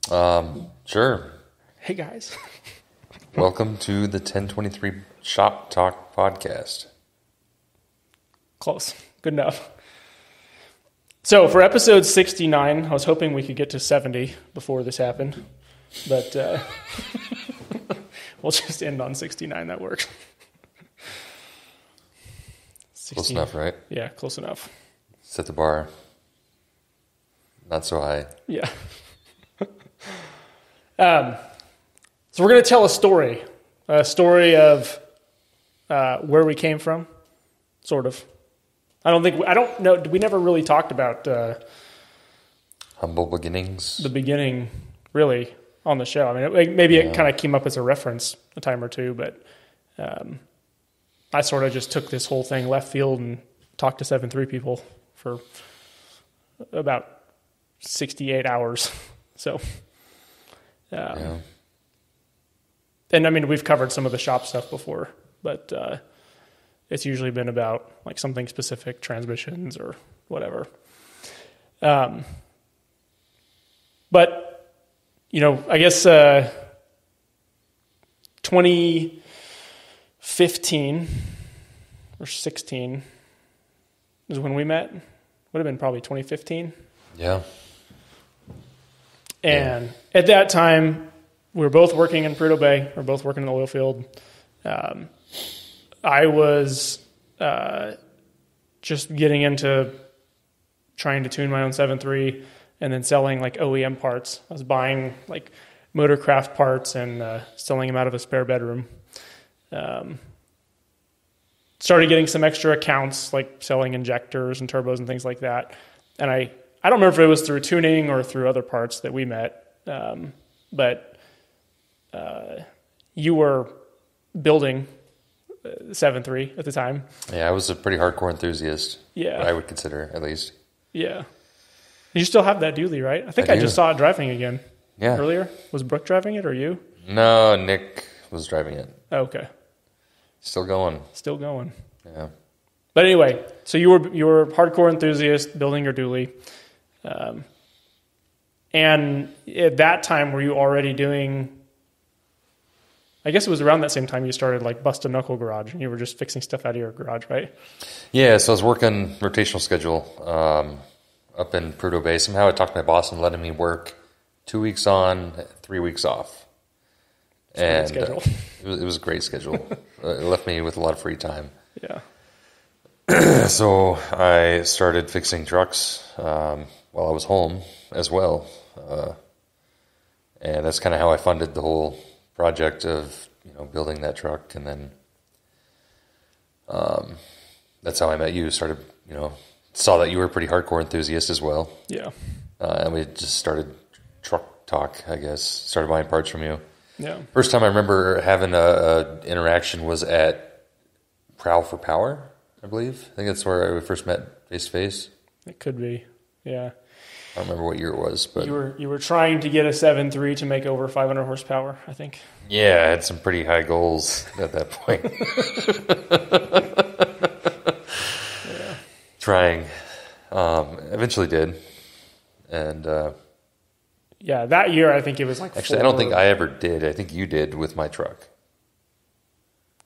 Sure. Hey, guys. Welcome to the 1023 Shop Talk podcast. Close. Good enough. So for episode 69, I was hoping we could get to 70 before this happened, but we'll just end on 69. That works. Close enough, right? Yeah, close enough. Set the bar not so high. Yeah. So we're going to tell a story of where we came from, sort of. I don't know. We never really talked about Humble beginnings. the beginning, really, on the show. I mean, maybe it kind of came up as a reference a time or two, but I sort of just took this whole thing left field and talked to 7-3 people for about 68 hours. So, and I mean, we've covered some of the shop stuff before, but it's usually been about like something specific, transmissions or whatever. But, you know, I guess 2015 or 16 is when we met. Would have been probably 2015. Yeah. And at that time, we were both working in Prudhoe Bay. We were both working in the oil field. I was just getting into trying to tune my own 7.3 and then selling like OEM parts. I was buying like Motorcraft parts and selling them out of a spare bedroom. Started getting some extra accounts, like selling injectors and turbos and things like that. And I don't remember if it was through tuning or through other parts that we met, but you were building 7.3 at the time. Yeah, I was a pretty hardcore enthusiast. Yeah. I would consider, at least. Yeah. You still have that dually, right? I think I just saw it driving again earlier. Was Brooke driving it or you? No, Nick was driving it. Oh, okay. Still going. Still going. Yeah. But anyway, so you were a hardcore enthusiast building your dually. And at that time, were you already doing... I guess it was around that same time you started like Bust a Knuckle Garage, and you were just fixing stuff out of your garage, right? Yeah, so I was working rotational schedule up in Prudhoe Bay. Somehow I talked my boss into letting me work 2 weeks on, 3 weeks off. And it was a great schedule. It left me with a lot of free time. Yeah. So I started fixing trucks while I was home as well. And that's kind of how I funded the whole project of, building that truck. And then that's how I met you. Started, saw that you were a pretty hardcore enthusiast as well. Yeah. And we just started truck talk, I guess. Started buying parts from you. Yeah. First time I remember having a interaction was at Prowl for Power, I believe. I think that's where I first met face to face. It could be. Yeah. I don't remember what year it was, but you were trying to get a 7.3 to make over 500 horsepower, I think. Yeah, I had some pretty high goals at that point. Yeah. Trying. Eventually did. And yeah, that year I think it was like actually, I don't think I ever did. I think you did with my truck.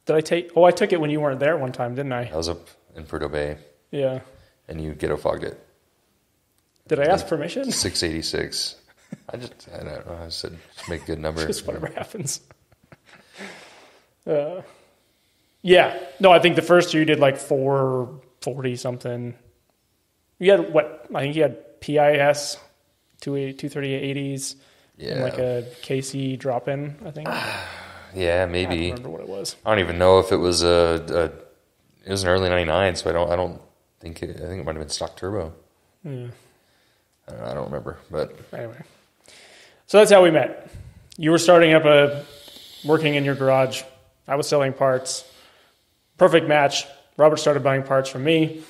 Did I take... Oh, I took it when you weren't there one time, didn't I? I was up in Prudhoe Bay. Yeah. And you ghetto fogged it. Did I ask permission? 686. I don't know. I said, just make a good number. Just whatever happens. Yeah. No, I think the first year you did like 440 something. You had what? I think you had PIS 23880s and like a KC drop in, I think. Yeah, maybe. I don't remember what it was. I don't even know if it was it was an early 99, so I don't think I think it might have been stock turbo. Yeah. I don't remember, but anyway. So that's how we met. You were starting up working in your garage. I was selling parts. Perfect match. Robert started buying parts from me,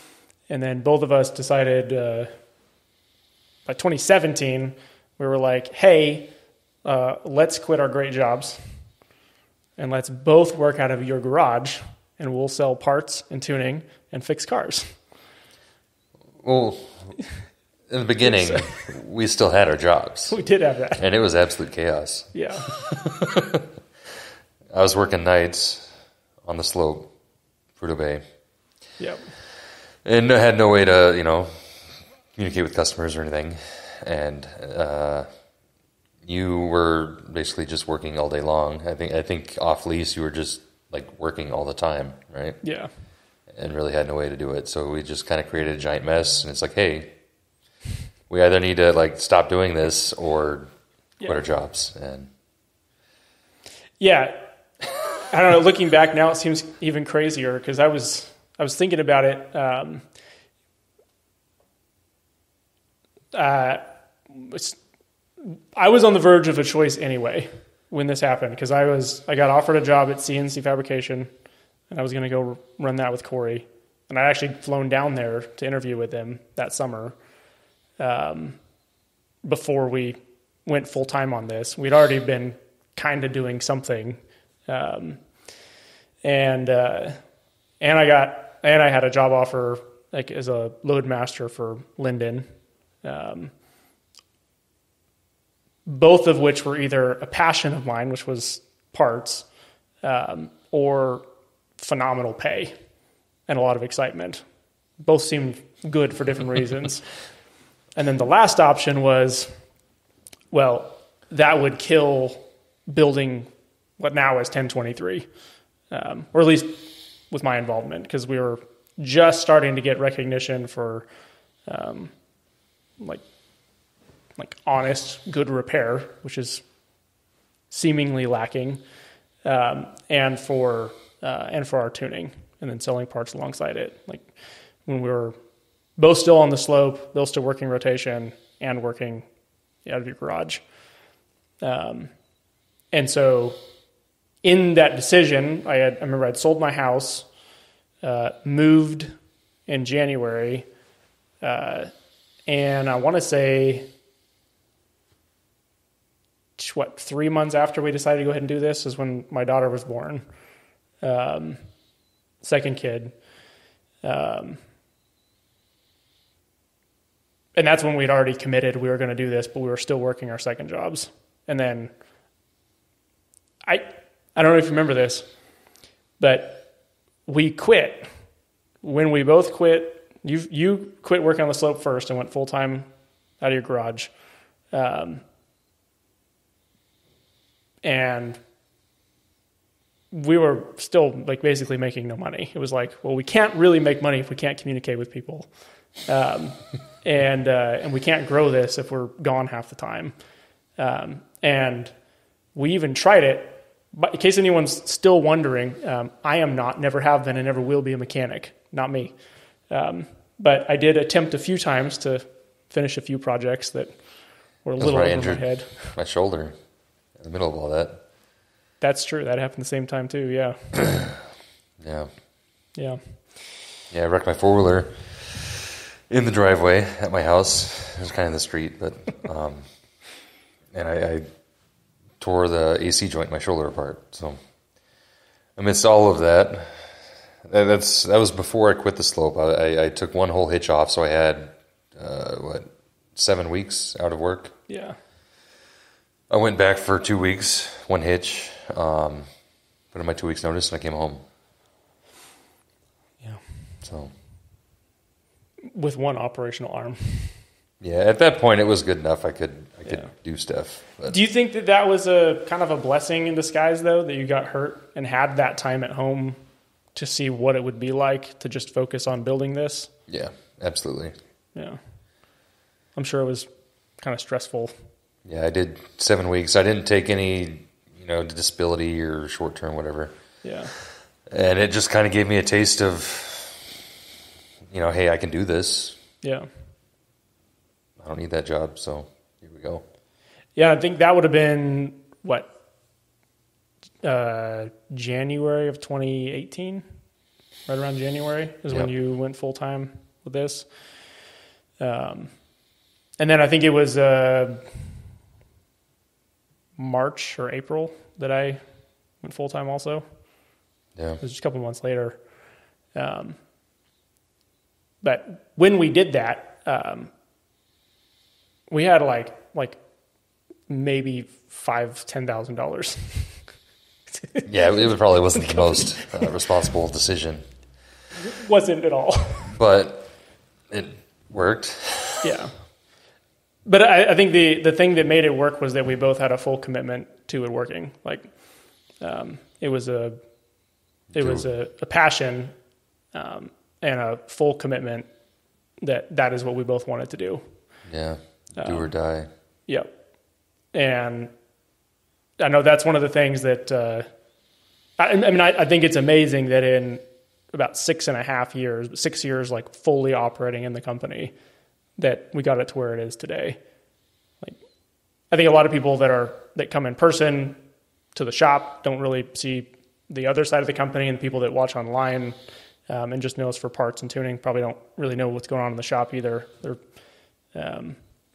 and then both of us decided by 2017 we were like, hey, let's quit our great jobs and let's both work out of your garage, and we'll sell parts and tuning and fix cars. Well, in the beginning, we still had our jobs. We did have that. And it was absolute chaos. Yeah. I was working nights on the slope, Prudhoe Bay. Yep. And I had no way to, communicate with customers or anything. And you were basically just working all day long. I think off lease you were just like working all the time, right? Yeah. And really had no way to do it. So we just kind of created a giant mess. And it's like, hey, we either need to like stop doing this or quit our jobs. And yeah, I don't know. Looking back now, it seems even crazier because I was thinking about it. I was on the verge of a choice anyway when this happened because I got offered a job at CNC Fabrication, and I was going to go run that with Corey, and I'd actually flown down there to interview with him that summer. Before we went full time on this, we'd already been kind of doing something, and I had a job offer like as a load master for Linden. Both of which were either a passion of mine, which was parts, or phenomenal pay and a lot of excitement. Both seemed good for different reasons. And then the last option was, well, that would kill building what now is 1023, or at least with my involvement, because we were just starting to get recognition for like honest, good repair, which is seemingly lacking, and for our tuning, and then selling parts alongside it. Like when we were both still on the slope, both still working rotation and working out of your garage. And so in that decision, I remember I'd sold my house, moved in January, and I want to say, 3 months after we decided to go ahead and do this is when my daughter was born. Second kid. And that's when we'd already committed we were going to do this, but we were still working our second jobs. And then I don't know if you remember this, but we quit. When we both quit, you quit working on the slope first and went full-time out of your garage. And we were still like basically making no money. It was like, well, we can't really make money if we can't communicate with people. And we can't grow this if we're gone half the time. And we even tried it. But in case anyone's still wondering, I am not, never have been, and never will be a mechanic. Not me. But I did attempt a few times to finish a few projects that were a little over my head. My shoulder in the middle of all that. That's true. That happened the same time too. Yeah. Yeah. Yeah. Yeah. I wrecked my 4-wheeler in the driveway at my house. It was kind of in the street, but and I tore the AC joint in my shoulder apart. So amidst all of that, that was before I quit the slope. I took one whole hitch off, so I had 7 weeks out of work. Yeah. I went back for 2 weeks, one hitch, put in my 2 weeks notice, and I came home. Yeah. So with one operational arm. Yeah, at that point it was good enough. I could do stuff. But. Do you think that was a kind of a blessing in disguise, though, that you got hurt and had that time at home to see what it would be like to just focus on building this? Yeah, absolutely. Yeah. I'm sure it was kind of stressful. Yeah, I did 7 weeks. I didn't take any, disability or short-term, whatever. Yeah. And it just kind of gave me a taste of, hey, I can do this. Yeah. I don't need that job, so here we go. Yeah, I think that would have been, January of 2018? Right around January is when you went full-time with this. And then I think it was March or April that I went full-time also. Yeah. It was just a couple of months later. But when we did that, we had like maybe $10,000. Yeah, it probably wasn't the most responsible decision. Wasn't at all. But it worked. Yeah. But I think the thing that made it work was that we both had a full commitment to it working. Like, it was a passion, and a full commitment that is what we both wanted to do. Yeah. Do or die. Yep. And I know that's one of the things that, I think it's amazing that in about 6 years, like fully operating in the company, that we got it to where it is today. Like, I think a lot of people that come in person to the shop don't really see the other side of the company, and the people that watch online and just know us for parts and tuning probably don't really know what's going on in the shop either.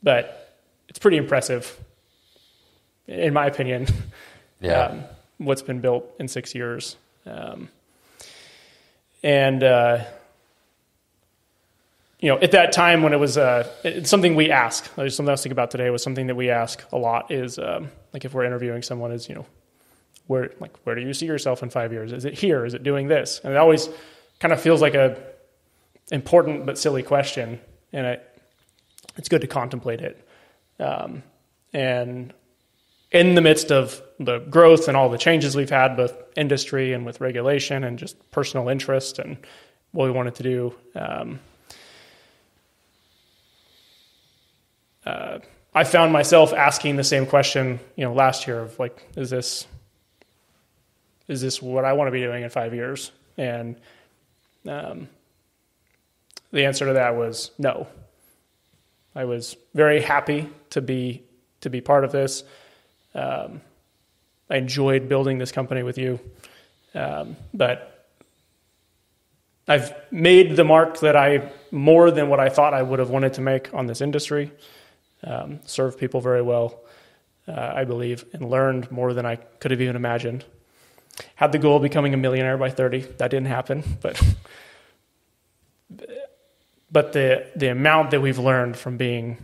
But it's pretty impressive, in my opinion. Yeah. What's been built in 6 years. At that time when it was, it's something we ask, there's something else to think about today, was something that we ask a lot is, like if we're interviewing someone is, where do you see yourself in 5 years? Is it here? Is it doing this? And it always kind of feels like a important but silly question. And it's good to contemplate it. And in the midst of the growth and all the changes we've had, both industry and with regulation and just personal interest and what we wanted to do, I found myself asking the same question, last year of like, is this what I want to be doing in 5 years? And the answer to that was no. I was very happy to be part of this. I enjoyed building this company with you, but I've made the mark that more than what I thought I would have wanted to make on this industry. Served people very well, I believe, and learned more than I could have even imagined. Had the goal of becoming a millionaire by 30. That didn't happen, but the amount that we've learned from building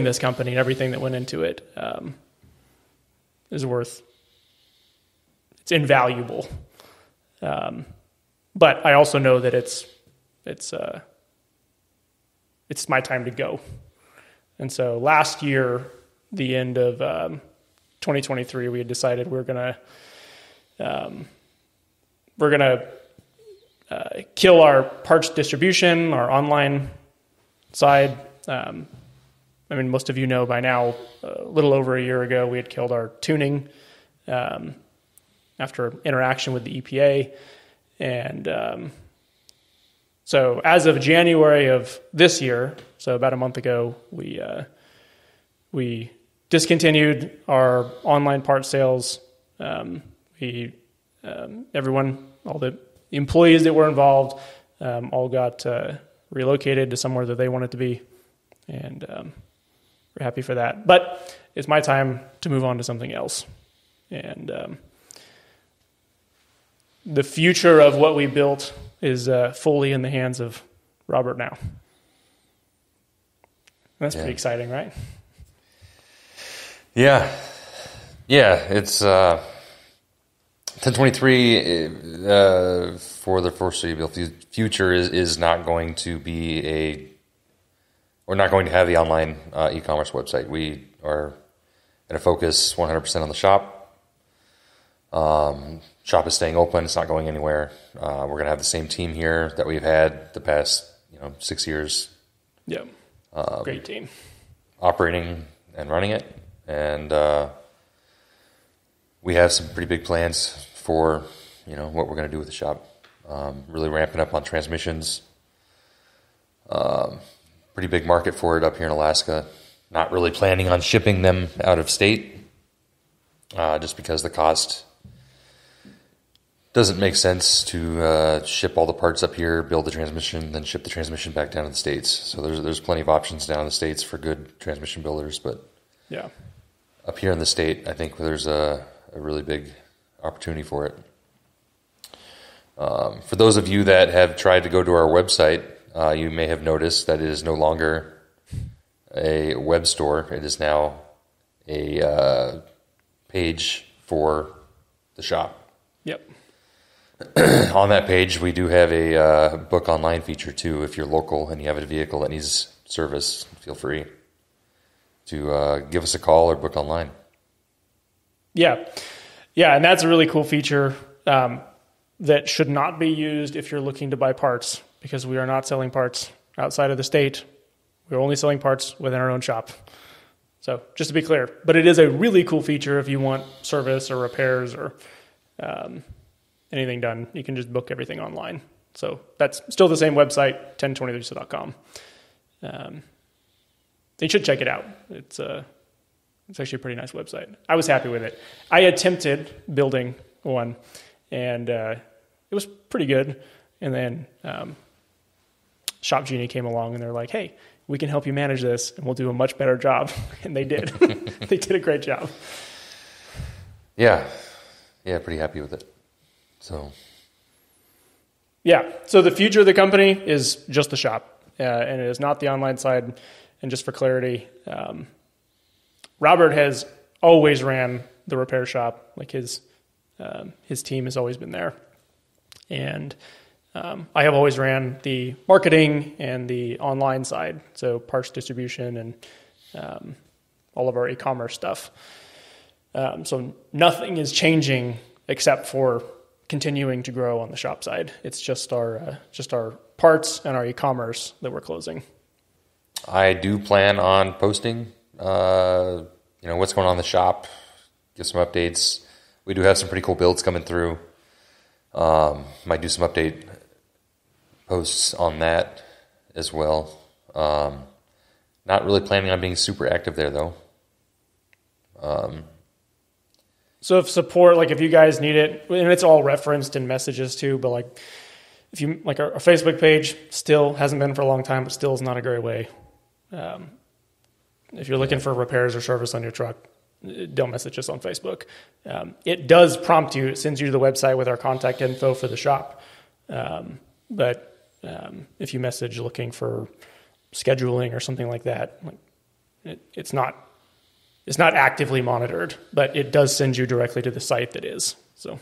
this company and everything that went into it is it's invaluable. But I also know that it's my time to go. And so last year, the end of 2023, we had decided we're gonna kill our parts distribution, our online side. Most of you know by now, a little over a year ago, we had killed our tuning after interaction with the EPA. And so as of January of this year, so about a month ago, we discontinued our online part sales. Everyone, all the employees that were involved, all got relocated to somewhere that they wanted to be, and we're happy for that. But it's my time to move on to something else, and the future of what we built is fully in the hands of Robert now. That's pretty exciting, right? Yeah. It's 1023 for the foreseeable future is not going to be we're not going to have the online e-commerce website. We are going to focus 100% on the shop. Shop is staying open. It's not going anywhere. We're going to have the same team here that we've had the past 6 years. Yeah. Great team. Operating and running it. And we have some pretty big plans for, what we're going to do with the shop. Really ramping up on transmissions. Pretty big market for it up here in Alaska. Not really planning on shipping them out of state, just because the cost doesn't make sense to ship all the parts up here, build the transmission, then ship the transmission back down to the States. So there's plenty of options down in the States for good transmission builders, but yeah, up here in the state, I think there's a really big opportunity for it. For those of you that have tried to go to our website, you may have noticed that it is no longer a web store. It is now a page for the shop. Yep. On that page, we do have a book online feature too. If you're local and you have a vehicle that needs service, feel free to give us a call or book online. Yeah, and that's a really cool feature that should not be used if you're looking to buy parts, because we are not selling parts outside of the state. We're only selling parts within our own shop. So just to be clear, but it is a really cool feature if you want service or repairs or anything done. You can just book everything online. So that's still the same website, 1023.com. You should check it out. It's actually a pretty nice website. I was happy with it. I attempted building one, and it was pretty good. And then Shop Genie came along, and they're like, hey, we can help you manage this, and we'll do a much better job. And they did. They did a great job. Yeah, pretty happy with it. So the future of the company is just the shop, and it is not the online side. And just for clarity, Robert has always ran the repair shop. Like his team has always been there, and I have always ran the marketing and the online side, so parts distribution and all of our e-commerce stuff. So nothing is changing except for continuing to grow on the shop side. It's just our parts and our e-commerce that we're closing. I do plan on posting, what's going on in the shop, give some updates. We do have some pretty cool builds coming through. Might do some update posts on that as well. Not really planning on being super active there though. So if support, like if you guys need it, and it's all referenced in messages too, but like if you, like our Facebook page still hasn't been for a long time, but still is not a great way. If you're looking for repairs or service on your truck, don't message us on Facebook. It does prompt you, it sends you to the website with our contact info for the shop. But if you message looking for scheduling or something like that, it's not actively monitored, but it does send you directly to the site that is. So,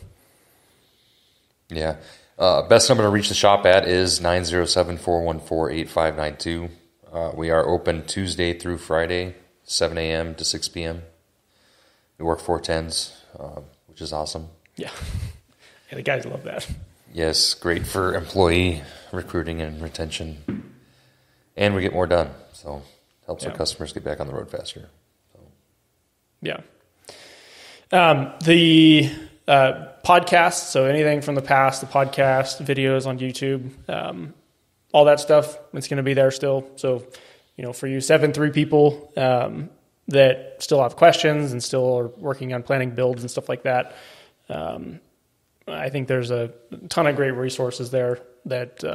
yeah. Best number to reach the shop at is 907-414-8592. We are open Tuesday through Friday, 7 a.m. to 6 p.m. We work 410s, which is awesome. Yeah. The guys love that. Yes, great for employee recruiting and retention. And we get more done, so helps our customers get back on the road faster. So. Yeah. The podcasts, so anything from the past, the podcast, videos on YouTube, all that stuff, it's going to be there still. So, for you 7-3 people that still have questions and still are working on planning builds and stuff like that, I think there's a ton of great resources there that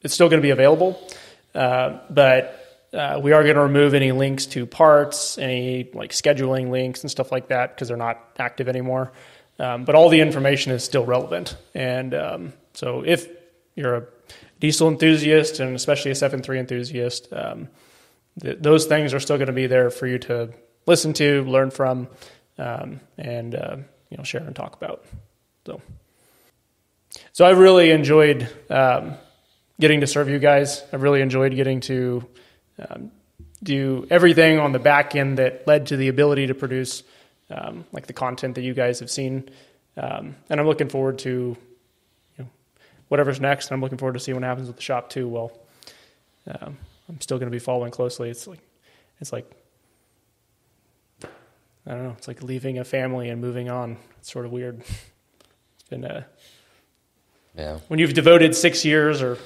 it's still going to be available. But we are going to remove any links to parts, any like scheduling links and stuff like that because they're not active anymore. But all the information is still relevant. And so if you're a diesel enthusiast and especially a 7.3 enthusiast, those things are still going to be there for you to listen to, learn from, and share and talk about. So I've really enjoyed getting to serve you guys. I've really enjoyed getting to do everything on the back end that led to the ability to produce like the content that you guys have seen. And I'm looking forward to whatever's next. And I'm looking forward to see what happens with the shop too. Well, I'm still going to be following closely. It's like, I don't know. It's like leaving a family and moving on. It's sort of weird. It's been when you've devoted 6 years or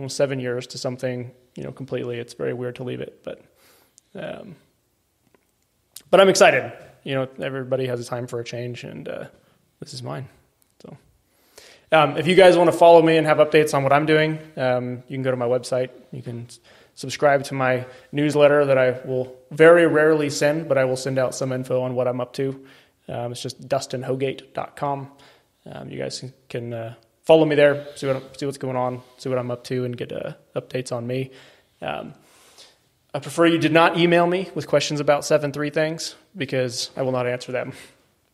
7 years to something, completely, it's very weird to leave it. But I'm excited. Everybody has a time for a change, and this is mine. So, if you guys want to follow me and have updates on what I'm doing, you can go to my website. You can subscribe to my newsletter that I will very rarely send, but I will send out some info on what I'm up to. It's just dustinhogate.com. You guys can follow me there, see what's going on, see what I'm up to, and get updates on me. I prefer you did not email me with questions about 7.3 things because I will not answer them.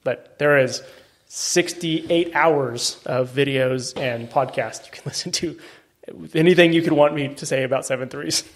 But there is 68 hours of videos and podcasts you can listen to. Anything you could want me to say about 7.3s.